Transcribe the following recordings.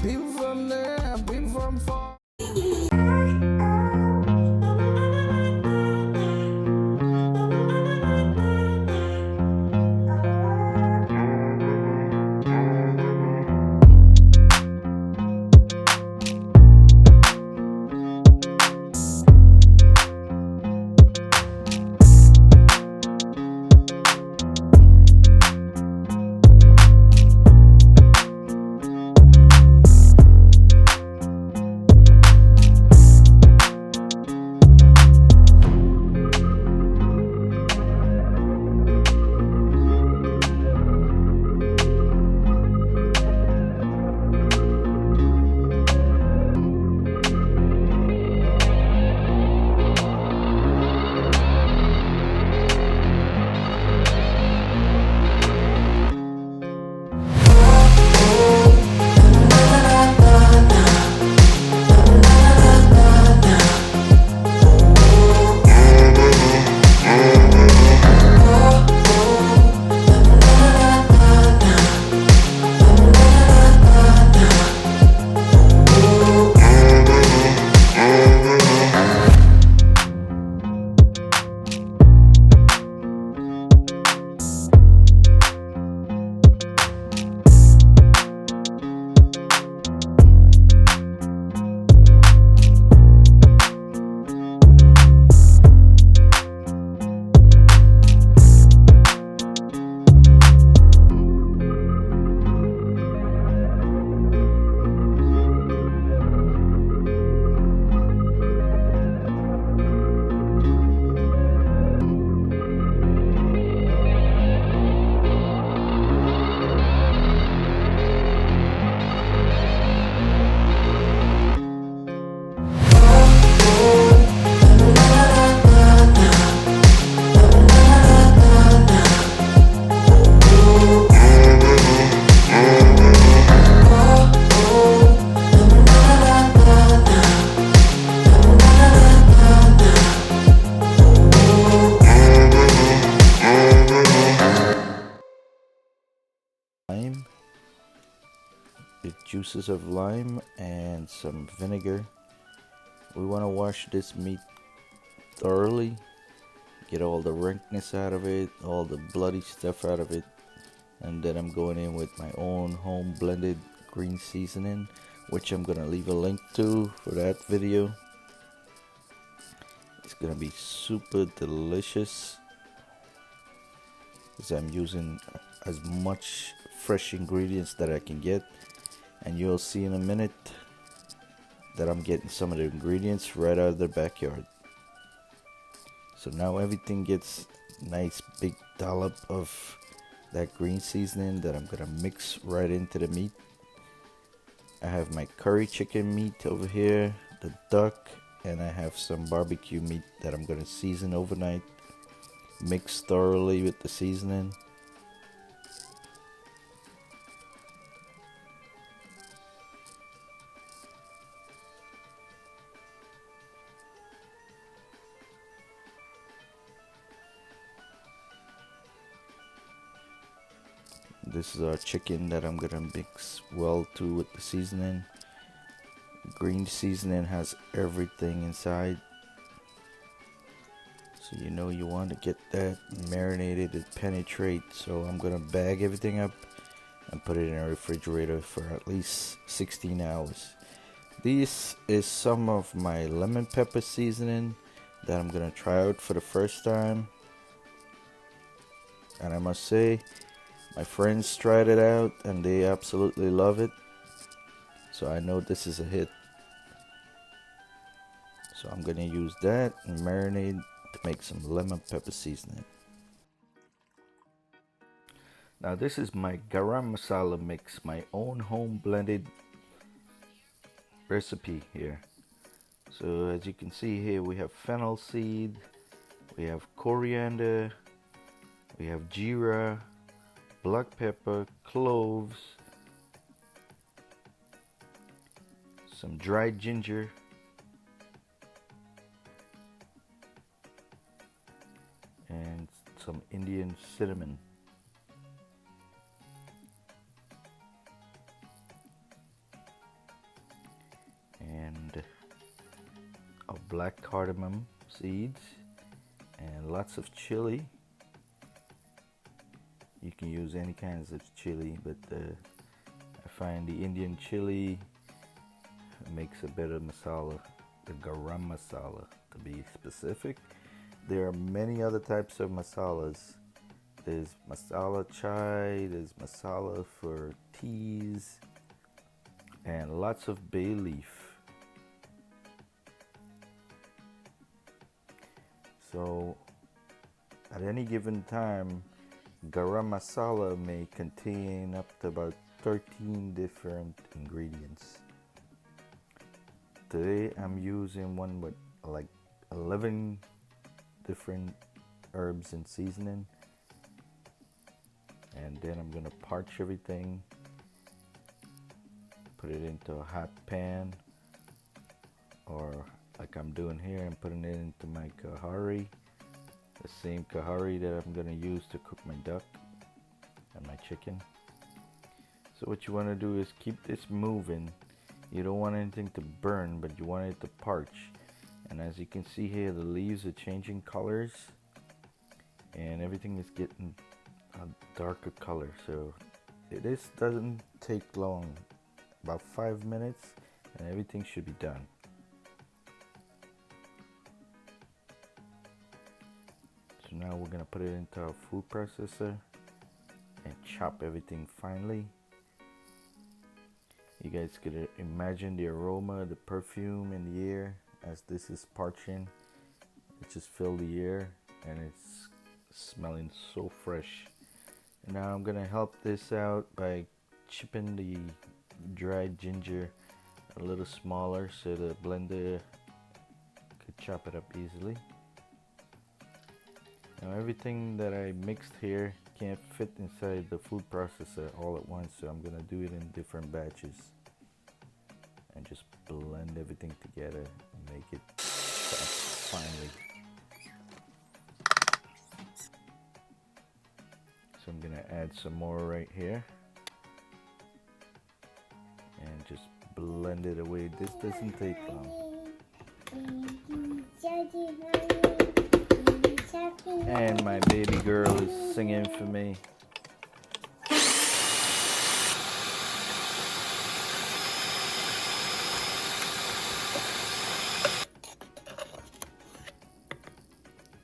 People from there, people from far. Lime, the juices of lime, and some vinegar. We want to wash this meat thoroughly, get all the rankness out of it, all the bloody stuff out of it, and then I'm going in with my own home blended green seasoning, which I'm gonna leave a link to for that video. It's gonna be super delicious because I'm using as much fresh ingredients that I can get, and you'll see in a minute that I'm getting some of the ingredients right out of the backyard. So now everything gets nice big dollop of that green seasoning that I'm gonna mix right into the meat. I have my curry chicken meat over here, the duck, and I have some barbecue meat that I'm gonna season overnight, mix thoroughly with the seasoning. This is our chicken that I'm gonna mix well too with the seasoning. Green seasoning has everything inside, so you know you want to get that marinated and penetrate. So I'm gonna bag everything up and put it in a refrigerator for at least 16 hours. This is some of my lemon pepper seasoning that I'm gonna try out for the first time, and I must say my friends tried it out and they absolutely love it, so I know this is a hit. So I'm gonna use that and marinate to make some lemon pepper seasoning. Now this is my Garam masala mix, my own home blended recipe here. So as you can see here, we have fennel seed, we have coriander, we have jeera, black pepper, cloves, some dried ginger, and some Indian cinnamon. black cardamom seeds, and lots of chili. You can use any kinds of chili, but I find the Indian chili makes a better masala, the Garam masala to be specific. There are many other types of masalas. There's masala chai, there's masala for teas, and lots of bay leaf. So at any given time, garam masala may contain up to about 13 different ingredients. Today I'm using one with like 11 different herbs and seasoning, and then I'm gonna parch everything, put it into a hot pan, or like I'm doing here, I'm putting it into my kahari, the same kahari that I'm gonna use to cook my duck and my chicken. So what you want to do is keep this moving. You don't want anything to burn, but you want it to parch. And as you can see here, the leaves are changing colors and everything is getting a darker color. So this doesn't take long, about 5 minutes, and everything should be done. So now we're gonna put it into our food processor and chop everything finely. You guys could imagine the aroma, the perfume in the air as this is parching. It just filled the air and it's smelling so fresh. And now I'm gonna help this out by chipping the dried ginger a little smaller so the blender could chop it up easily. Now everything that I mixed here can't fit inside the food processor all at once, so I'm gonna do it in different batches and just blend everything together and make it chop finely. So I'm gonna add some more right here and just blend it away. This doesn't take long. And my baby girl is singing for me.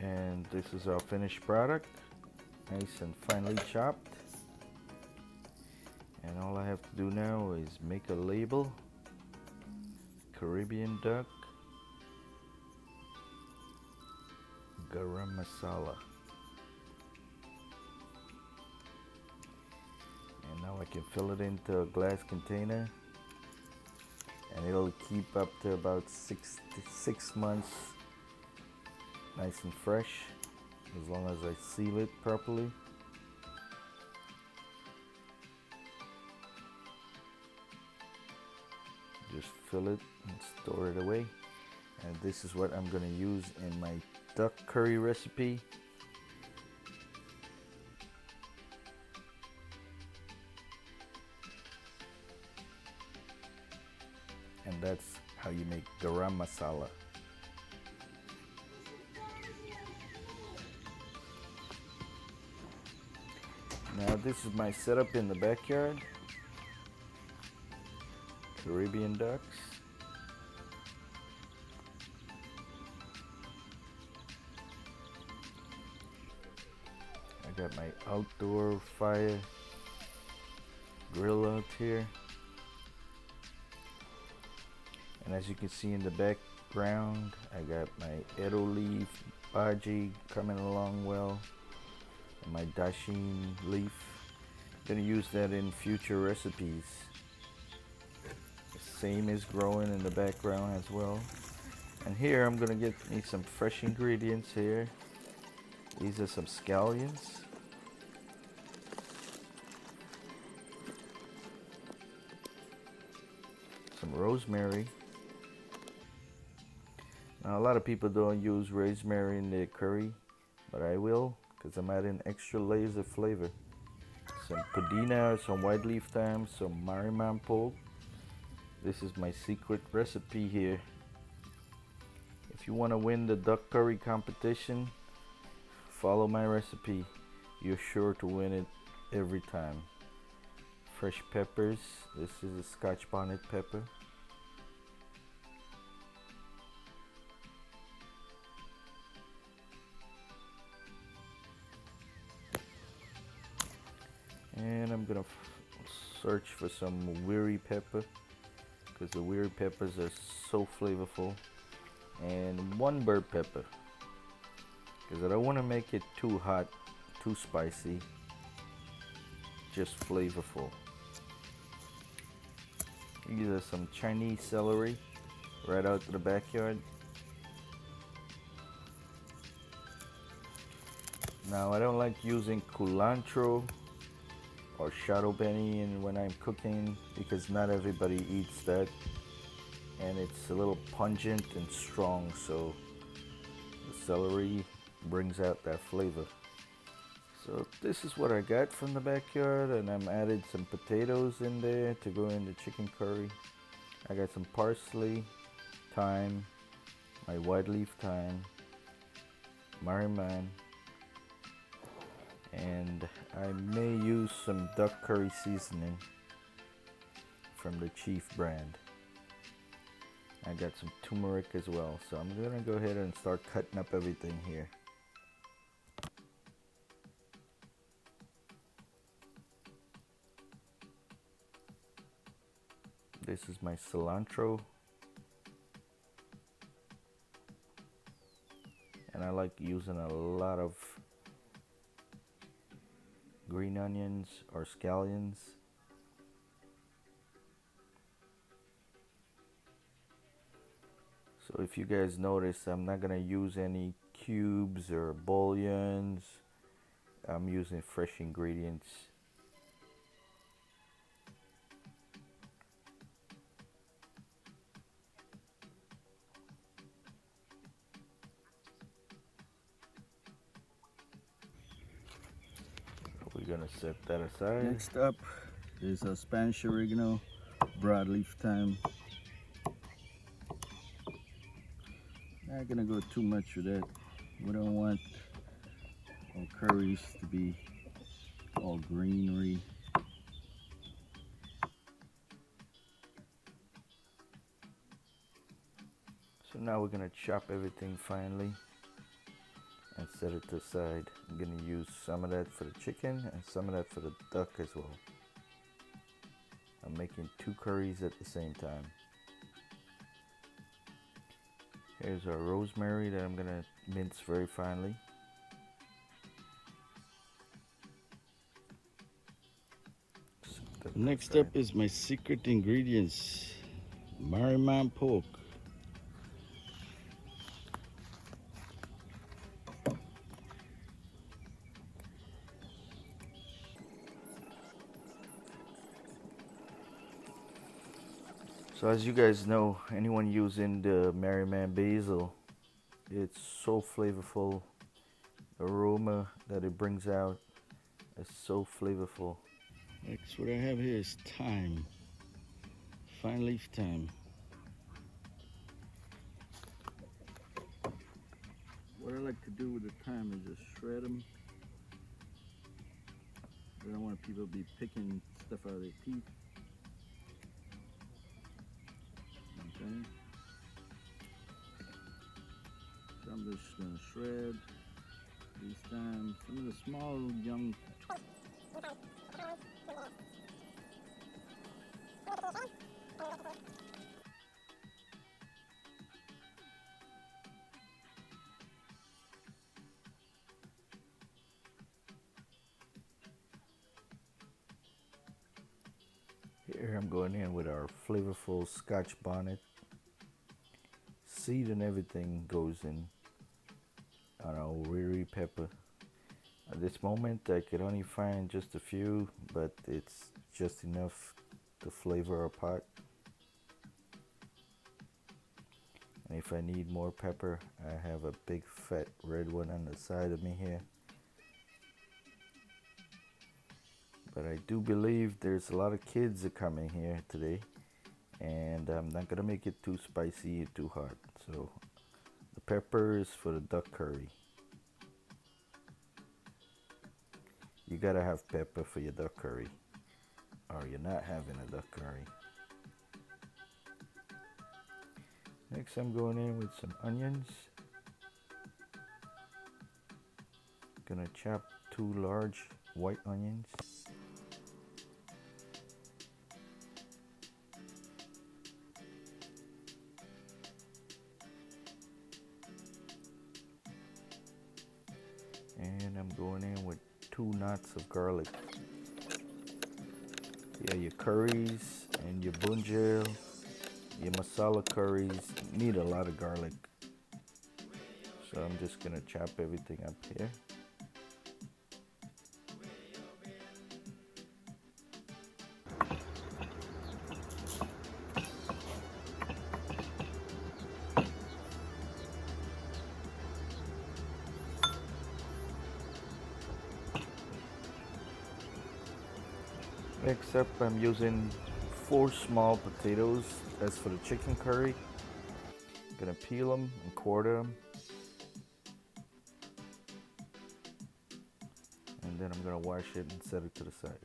And this is our finished product, nice and finely chopped. And all I have to do now is make a label. Caribbean duck, garam masala. And now I can fill it into a glass container, and it'll keep up to about 6 months nice and fresh, as long as I seal it properly. Just fill it and store it away. And this is what I'm going to use in my duck curry recipe. And that's how you make garam masala. Now this is my setup in the backyard. Caribbean ducks. I got my outdoor fire grill out here. And as you can see in the background, I got my edo leaf bhaji coming along well. And my dasheen leaf. Gonna use that in future recipes. The same is growing in the background as well. And here I'm gonna get me some fresh ingredients here. These are some scallions. Some rosemary. Now a lot of people don't use rosemary in their curry, but I will, because I'm adding extra layers of flavor. Some pudina, some white leaf thyme, some marimam pork. This is my secret recipe here. If If you want to win the duck curry competition, follow my recipe. You're sure to win it every time. Fresh peppers. This is a Scotch bonnet pepper. And I'm gonna search for some weary pepper, because the weary peppers are so flavorful. And one bird pepper, because I don't want to make it too hot, too spicy, just flavorful. These are some Chinese celery right out to the backyard. Now I don't like using culantro or shadow benny when I'm cooking, because not everybody eats that, and it's a little pungent and strong, so the celery brings out that flavor. So this is what I got from the backyard, and I'm added some potatoes in there to go in the chicken curry. I got some parsley, thyme, my white leaf thyme, mariman, and I may use some duck curry seasoning from the Chief brand. I got some turmeric as well, so I'm gonna go ahead and start cutting up everything here. This is my cilantro, and I like using a lot of green onions or scallions. So if you guys notice, I'm not gonna use any cubes or bouillons. I'm using fresh ingredients. We're gonna set that aside. Next up is a Spanish oregano, broadleaf thyme. Not gonna go too much with that. We don't want our curries to be all greenery. So now we're gonna chop everything finely and set it to the side. I'm gonna use some of that for the chicken and some of that for the duck as well. I'm making two curries at the same time. Here's our rosemary that I'm gonna mince very finely. Next up is my secret ingredients, mariman pork. So as you guys know, anyone using the Merryman basil, it's so flavorful. The aroma that it brings out is so flavorful. Next, what I have here is thyme, fine leaf thyme. What I like to do with the thyme is just shred them. I don't want people to be picking stuff out of their teeth. Okay. So I'm just gonna shred these thyme. Some of the small young. Here I'm going in with our flavorful Scotch bonnet. Seed and everything goes in on our weary pepper. At this moment I could only find just a few, but it's just enough to flavor our pot. And if I need more pepper, I have a big fat red one on the side of me here. But I do believe there's a lot of kids that come in here today, and I'm not gonna make it too spicy or too hot. So the pepper is for the duck curry. You gotta have pepper for your duck curry, or you're not having a duck curry. Next, I'm going in with some onions. Gonna chop 2 large white onions. And I'm going in with 2 knots of garlic. Yeah, your curries and your bunjil, your masala curries need a lot of garlic. So I'm just gonna chop everything up here. Next up, I'm using 4 small potatoes. That's for the chicken curry. Gonna peel them and quarter them. And then I'm gonna wash it and set it to the side.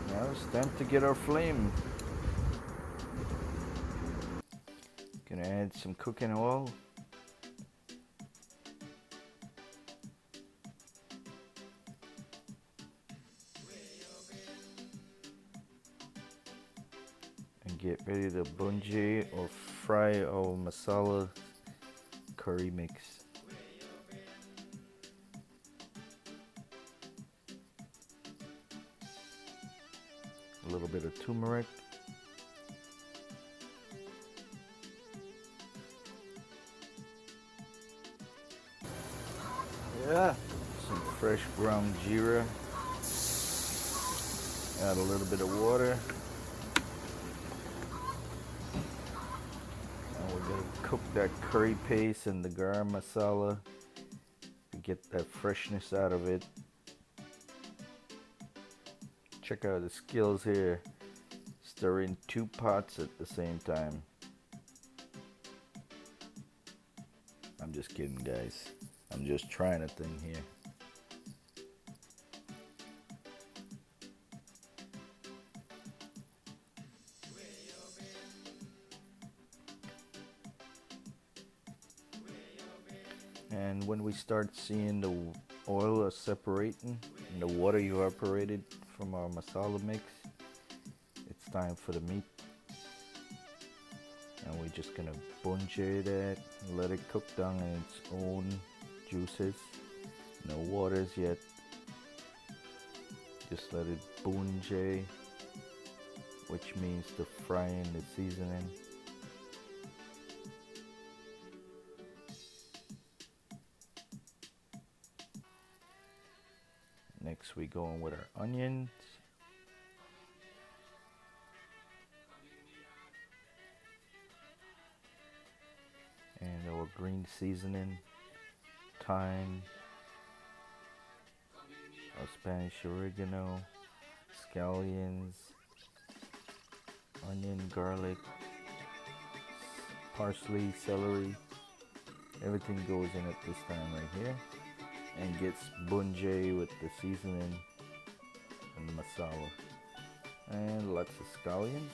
Now it's time to get our flame. Gonna add some cooking oil. And get ready to bunjil or fry our masala curry mix. A little bit of turmeric. Yeah. Some fresh ground jeera. Add a little bit of water. And we're gonna cook that curry paste and the garam masala to get that freshness out of it. Check out the skills here. Stir in 2 pots at the same time. I'm just kidding, guys. I'm just trying a thing here. And when we start seeing the oil separating and the water evaporated from our masala mix, it's time for the meat. And we're just gonna bunjil that and let it cook down in its own juices. No waters yet. Just let it bunjil, which means the frying the seasoning. Next we go in with our onions. And our green seasoning, thyme, our Spanish oregano, scallions, onion, garlic, parsley, celery. Everything goes in at this time right here and gets bunjil with the seasoning and the masala. And lots of scallions.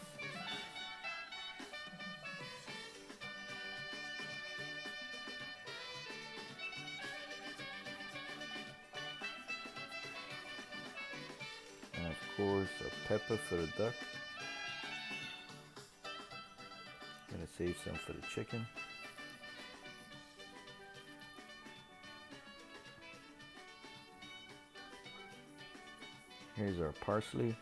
And of course a pepper for the duck. Gonna save some for the chicken. Here's our parsley.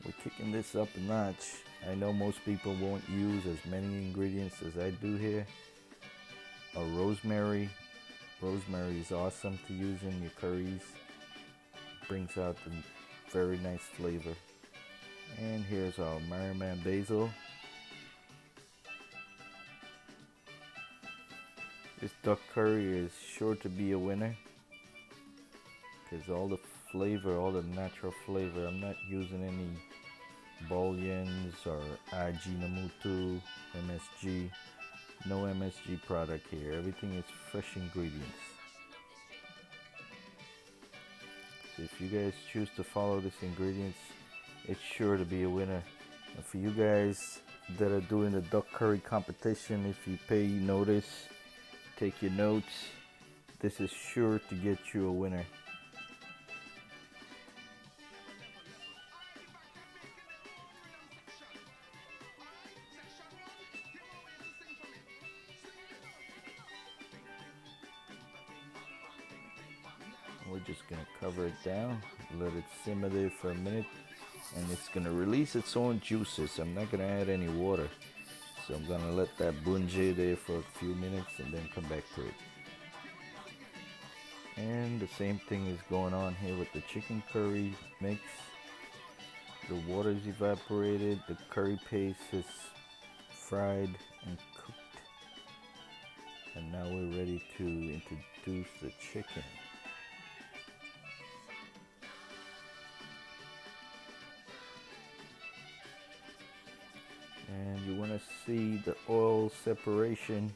We're kicking this up a notch. I know most people won't use as many ingredients as I do here. A rosemary. Rosemary is awesome to use in your curries. Brings out the very nice flavor. And here's our Merriman basil. This duck curry is sure to be a winner. because all the flavor, all the natural flavor, I'm not using any bouillons or Ajinomoto, MSG. No MSG product here. Everything is fresh ingredients. So if you guys choose to follow these ingredients, it's sure to be a winner. And for you guys that are doing the duck curry competition, if you pay notice, take your notes, this is sure to get you a winner. We're just gonna cover it down, let it simmer there for a minute, and it's gonna release its own juices. I'm not gonna add any water, so I'm gonna let that bunje there for a few minutes and then come back to it. And the same thing is going on here with the chicken curry mix. The water is evaporated, the curry paste is fried and cooked, and now we're ready to introduce the chicken. And you want to see the oil separation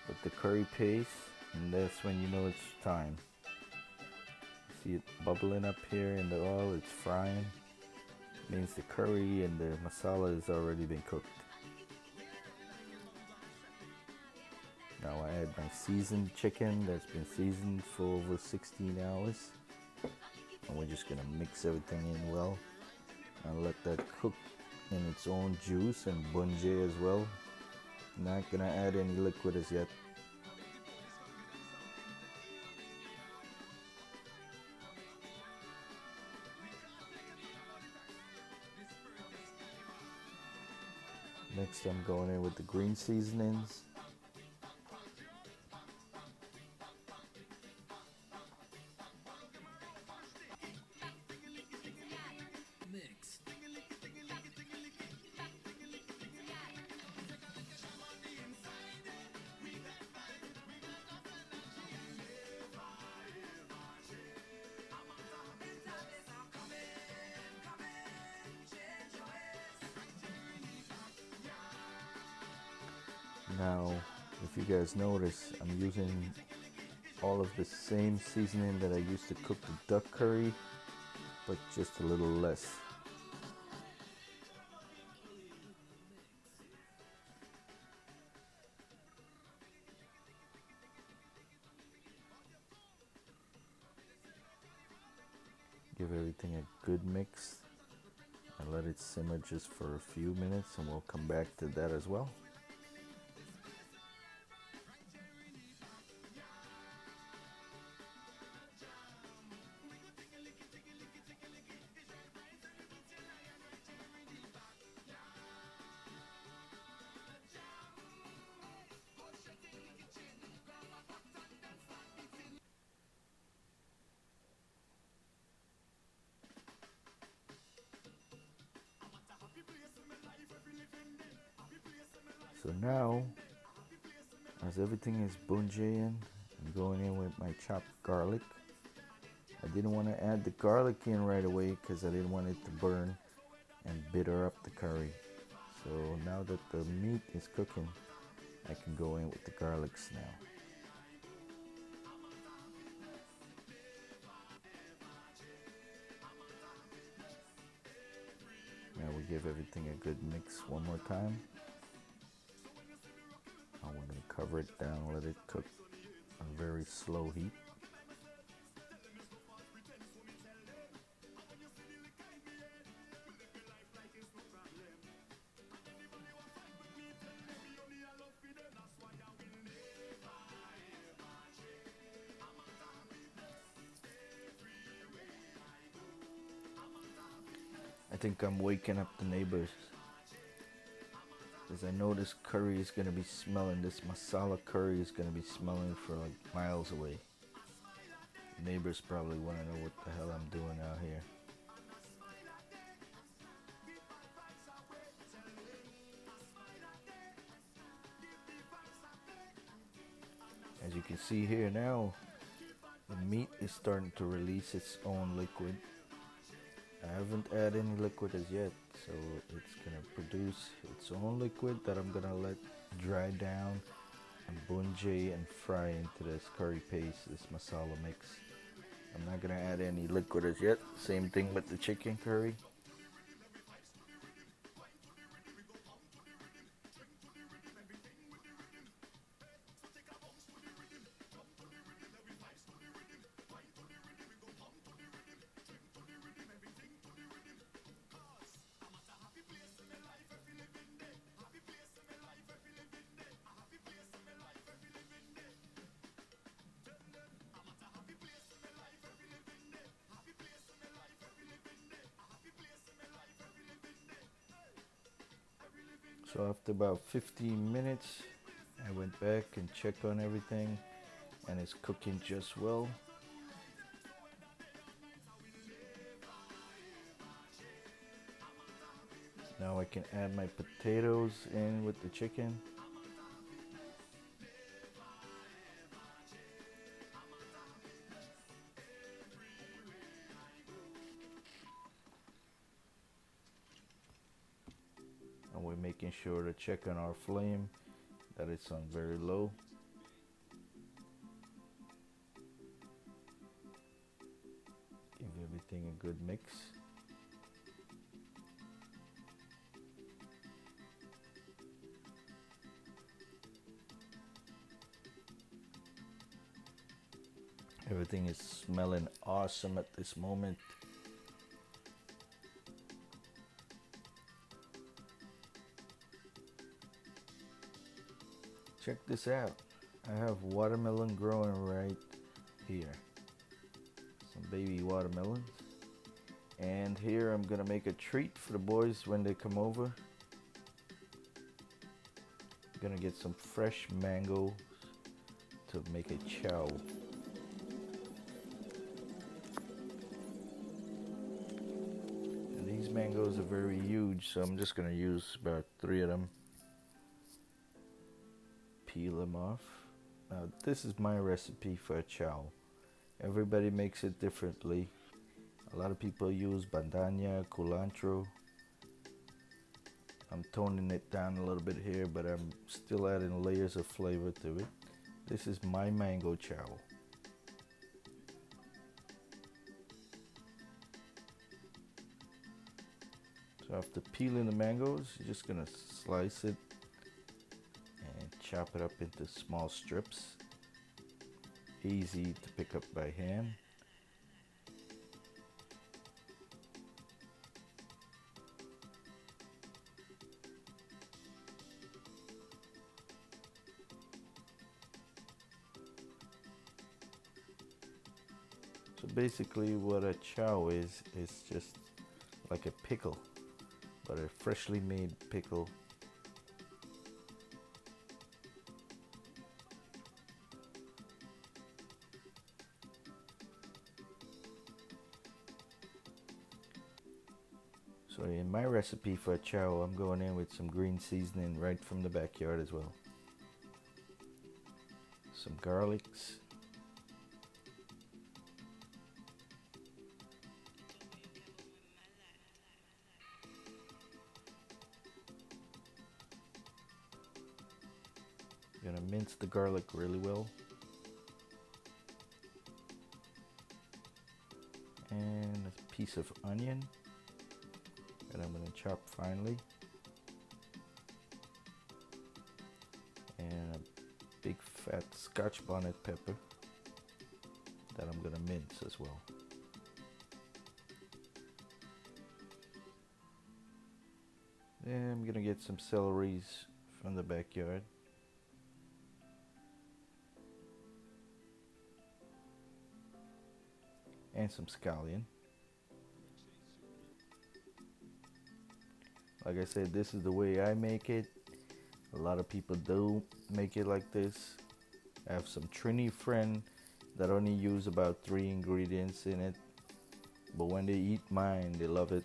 with the curry paste, and that's when you know it's time. See it bubbling up here in the oil, it's frying. It means the curry and the masala has already been cooked. Now I add my seasoned chicken that's been seasoned for over 16 hours. And we're just gonna mix everything in well and let that cook in its own juice and bunje as well. Not gonna add any liquid as yet. Next I'm going in with the green seasonings. Now, if you guys notice, I'm using all of the same seasoning that I used to cook the duck curry, but just a little less. Give everything a good mix and let it simmer just for a few minutes, and we'll come back to that as well. So now, as everything is bunjeing, I'm going in with my chopped garlic. I didn't want to add the garlic in right away because I didn't want it to burn and bitter up the curry. So now that the meat is cooking, I can go in with the garlics now. Now we give everything a good mix one more time. I'm going to cover it down, let it cook on very slow heat. I think I'm waking up the neighbors, because I know this curry is going to be smelling, this masala curry is going to be smelling for like miles away. Neighbors probably want to know what the hell I'm doing out here. As you can see here now, the meat is starting to release its own liquid. I haven't added any liquid as yet, so it's gonna produce its own liquid that I'm gonna let dry down and bunjay and fry into this curry paste, this masala mix. I'm not gonna add any liquid as yet. Same thing with the chicken curry. So after about 15 minutes, I went back and checked on everything, and it's cooking just well. Now I can add my potatoes in with the chicken. And we're making sure to check on our flame that it's on very low. Give everything a good mix. Everything is smelling awesome at this moment. Check this out. I have watermelon growing right here. Some baby watermelons. And here I'm gonna make a treat for the boys when they come over. I'm gonna get some fresh mangoes to make a chow. And these mangoes are very huge, so I'm just gonna use about 3 of them. Peel them off. Now this is my recipe for a chow. Everybody makes it differently. A lot of people use bandanya, culantro. I'm toning it down a little bit here, but I'm still adding layers of flavor to it. This is my mango chow. So after peeling the mangoes, you're just gonna slice it and chop it up into small strips. Easy to pick up by hand. So basically what a chow is just like a pickle, but a freshly made pickle. So in my recipe for a chow, I'm going in with some green seasoning right from the backyard as well. Some garlics. You're gonna mince the garlic really well. And a piece of onion that I'm gonna chop finely. And a big fat Scotch bonnet pepper that I'm gonna mince as well. Then I'm gonna get some celeries from the backyard. And some scallion. Like I said, this is the way I make it. A lot of people do make it like this. I have some Trini friend that only use about 3 ingredients in it, but when they eat mine, they love it.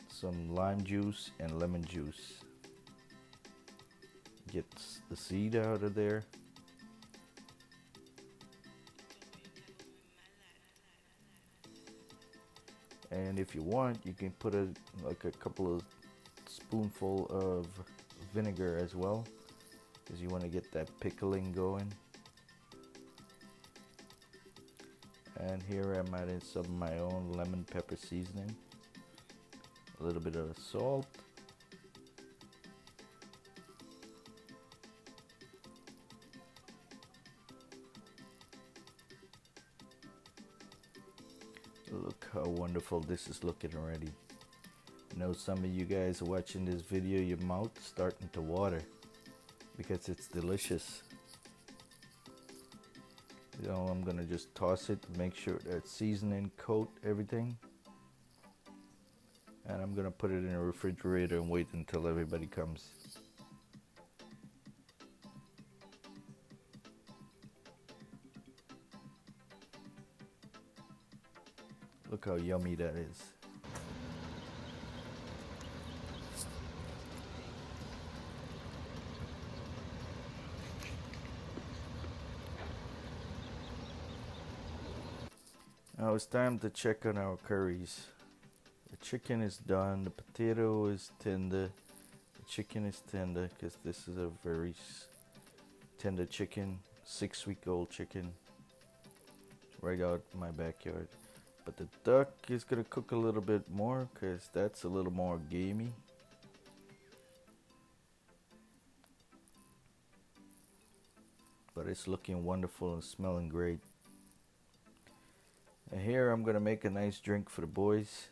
Some lime juice and lemon juice. Get the seed out of there. And if you want, you can put like a couple of spoonful of vinegar as well, because you want to get that pickling going. And here I'm adding some of my own lemon pepper seasoning, a little bit of salt, look how wonderful this is looking already. I know some of you guys watching this video, your mouth starting to water because it's delicious. You know, I'm gonna just toss it to make sure that seasoning coat everything, and I'm gonna put it in the refrigerator and wait until everybody comes. Look how yummy that is. Now it's time to check on our curries. The chicken is done, the potato is tender, the chicken is tender because this is a very tender chicken, 6-week-old chicken, right out in my backyard. But the duck is gonna cook a little bit more because that's a little more gamey. But it's looking wonderful and smelling great. And here I'm gonna make a nice drink for the boys.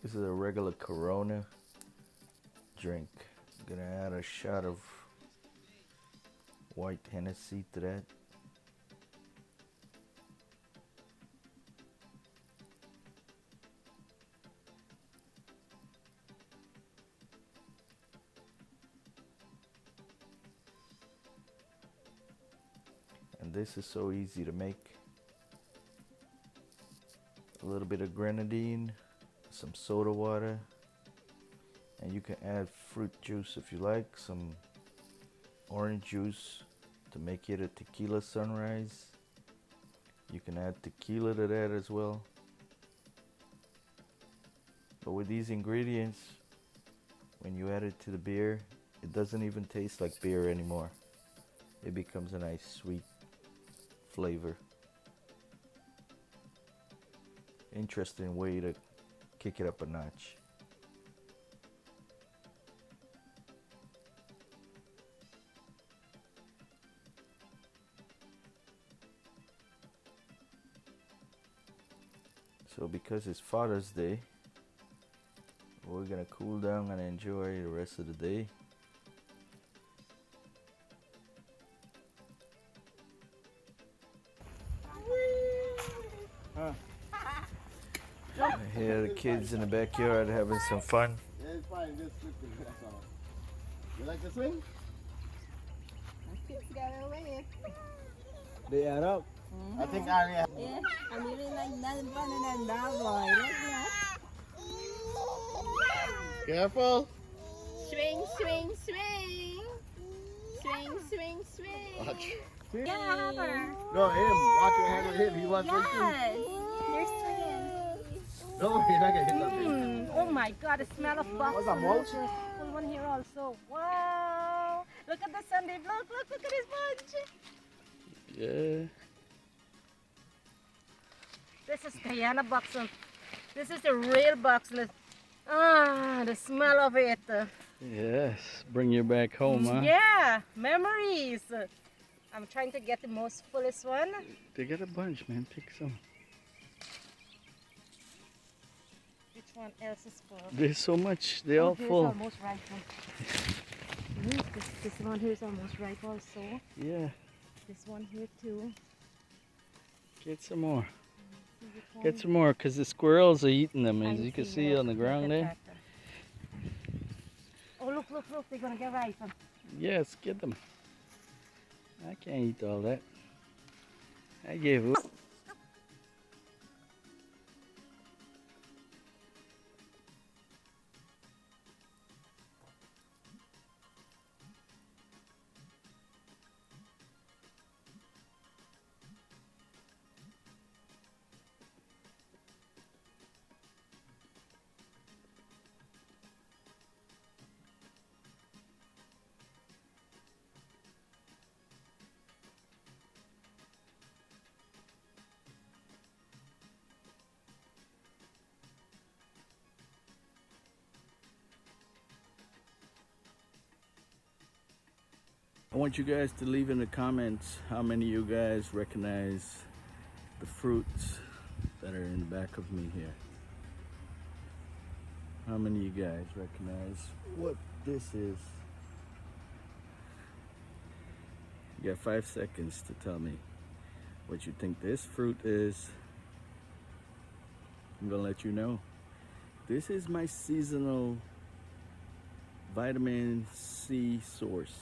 This is a regular Corona drink. I'm gonna add a shot of white Hennessy to that. And this is so easy to make. A little bit of grenadine, some soda water, and you can add fruit juice if you like, some orange juice to make it a tequila sunrise. You can add tequila to that as well. But with these ingredients, when you add it to the beer, it doesn't even taste like beer anymore. It becomes a nice sweet flavor. Interesting way to kick it up a notch. So because it's Father's Day, we're gonna cool down and enjoy the rest of the day. I hear the kids in the backyard having some fun. Yeah, it's fine. Just switching. That's all. You like to swing? My kids got away. They are up. I think Aria. Yeah, I really like nothing funny than that boy. Look at Careful. Swing, swing, swing. Swing, swing, swing. Watch. Yeah, have her. No, him. Watch your hand on him. He wants to swing. Yes. You're swinging. No, you're not gonna hit nothing. Oh my God, the smell of boxes. What's that, mulch? Full one here also. Wow. Look at the Sunday. Look at his bunch. Yeah. This is Guyana boxing. This is the real boxing. Ah, the smell of it. Yes. Bring you back home, huh? Yeah, memories. I'm trying to get the most fullest one. They got a bunch, man. Pick some. Which one else is full? There's so much. They're all Here's full. almost ripe. This one here is almost ripe also. Yeah. This one here too. Get some more. Which one? Get some more, because the squirrels are eating them, as I you can see, see look, on the look ground at there. that. Oh, look, they're gonna get ripe. Yes, get them. I can't eat all that. I gave up. I want you guys to leave in the comments how many of you guys recognize the fruits that are in the back of me here. How many of you guys recognize what this is? You got 5 seconds to tell me what you think this fruit is. I'm gonna let you know. This is my seasonal vitamin C source.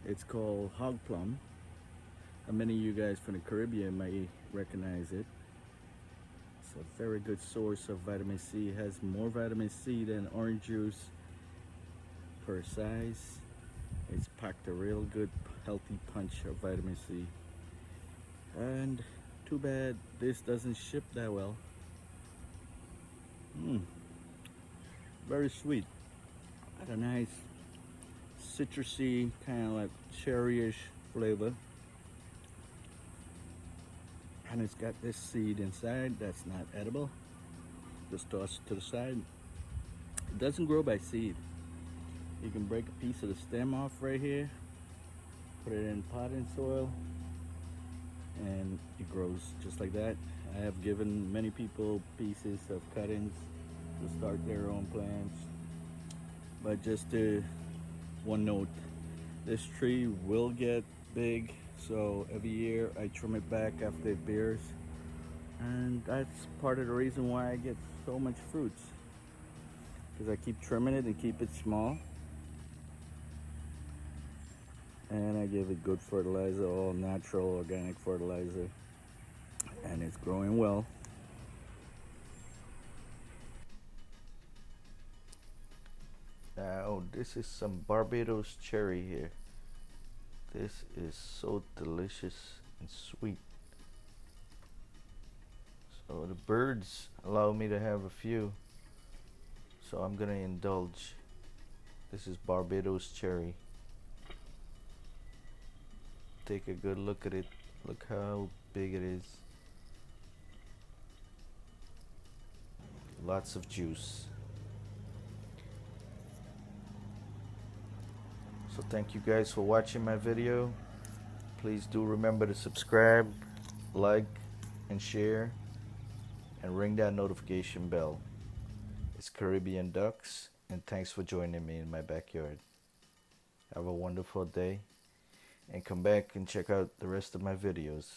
It's called hog plum. And many of you guys from the Caribbean might recognize it. It's a very good source of vitamin C. It has more vitamin C than orange juice per size. It's packed a real good healthy punch of vitamin C. And too bad this doesn't ship that well. Very sweet. Got a nice citrusy, kind of like cherryish flavor. And it's got this seed inside that's not edible. Just toss it to the side. It doesn't grow by seed. You can break a piece of the stem off right here, put it in potting soil, and it grows just like that. I have given many people pieces of cuttings to start their own plants. But just one note, this tree will get big, so every year I trim it back after it bears, and that's part of the reason why I get so much fruits, because I keep trimming it and keep it small, and I give it good fertilizer, all natural organic fertilizer, and it's growing well. Now this is some Barbados cherry here. This is so delicious and sweet. So the birds allow me to have a few, so I'm gonna indulge. This is Barbados cherry. Take a good look at it. Look how big it is. Lots of juice. So thank you guys for watching my video. Please do remember to subscribe, like, and share, and ring that notification bell. It's Caribbean Ducks, and thanks for joining me in my backyard. Have a wonderful day, and come back and check out the rest of my videos.